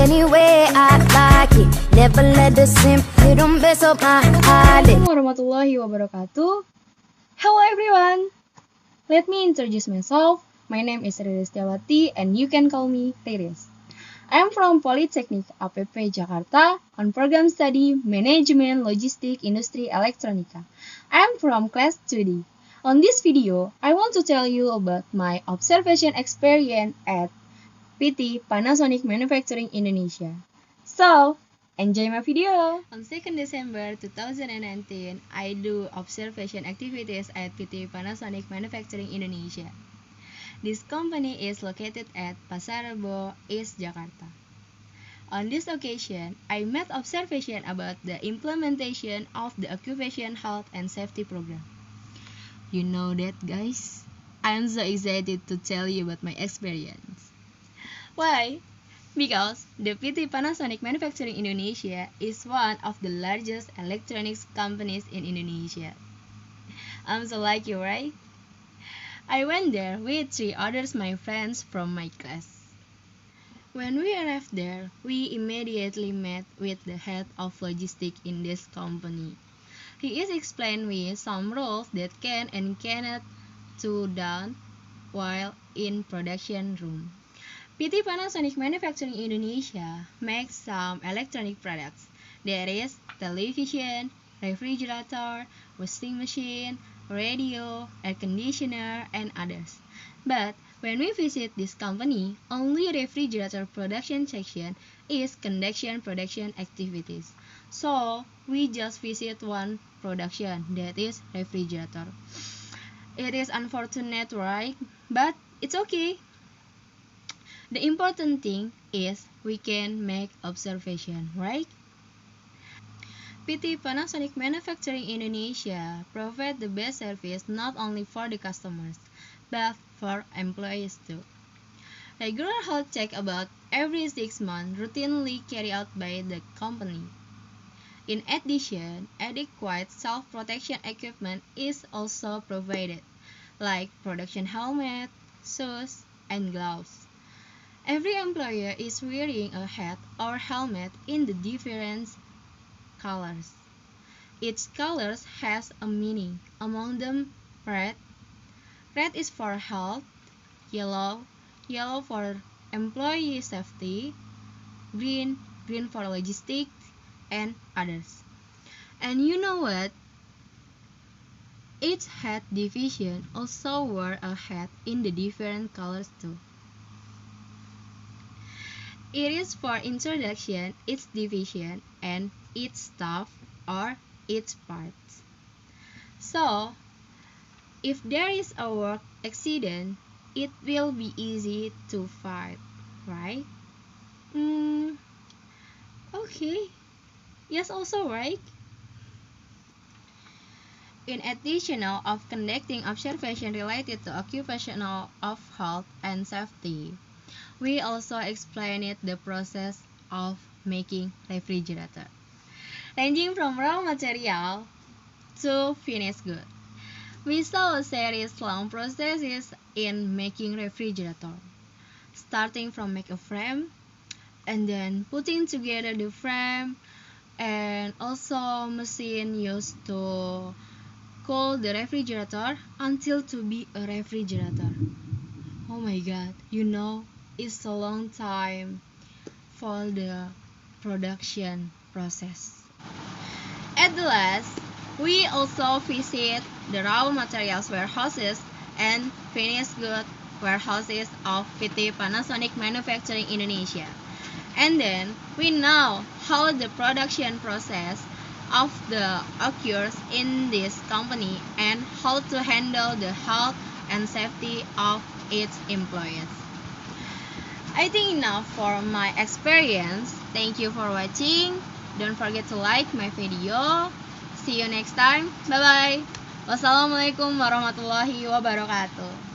any way I like it. Never let the simp hit them mess up my eyelid. Assalamualaikum warahmatullahi wabarakatuh. Hello everyone. Let me introduce myself. My name is Riris and you can call me Riris. I am from Polytechnic APP Jakarta on program study Management Logistik Industri Elektronika. I am from class 2D. On this video, I want to tell you about my observation experience at PT Panasonic Manufacturing Indonesia. So, enjoy my video! On 2nd December 2019, I do observation activities at PT Panasonic Manufacturing Indonesia. This company is located at Pasar Rebo, East Jakarta. On this occasion, I made observation about the implementation of the Occupation Health and Safety Program. You know that, guys? I am so excited to tell you about my experience. Why? Because the PT Panasonic Manufacturing Indonesia is one of the largest electronics companies in Indonesia. I'm so lucky, right? I went there with 3 others my friends from my class. When we arrived there, we immediately met with the head of logistics in this company. He is explained me some rules that can and cannot do done while in production room. PT Panasonic Manufacturing Indonesia makes some electronic products. There is television, refrigerator, washing machine, radio, air conditioner, and others. But when we visit this company, only refrigerator production section is conduction production activities. So we just visit one production, that is refrigerator. It is unfortunate, right? But it's okay. The important thing is we can make observation, right? PT Panasonic Manufacturing Indonesia provide the best service not only for the customers, but for employees too. Regular health check about every 6 months routinely carried out by the company. In addition, adequate self-protection equipment is also provided, like production helmet, shoes, and gloves. Every employer is wearing a hat or helmet in the different colors. Each color has a meaning, among them red. Red is for health, yellow for employee safety, green for logistics, and others. And you know what? Each hat division also wear a hat in the different colors too. It is for introduction, its division, and its staff or its parts. So, if there is a work accident, it will be easy to fight, right? Okay. Yes, also right. In addition of conducting observation related to occupational of health and safety, we also explained the process of making refrigerator, ranging from raw material to finished good. We saw a series long processes in making refrigerator, starting from make a frame, and then putting together the frame, and also machine used to cool the refrigerator until to be a refrigerator. Oh my god, it's a long time for the production process. At the last, we also visit the raw materials warehouses and finished good warehouses of PT Panasonic Manufacturing Indonesia. And then we know how the production process of the occurs in this company and how to handle the health and safety of its employees. I think enough for my experience. Thank you for watching. Don't forget to like my video. See you next time. Bye bye. Wassalamualaikum warahmatullahi wabarakatuh.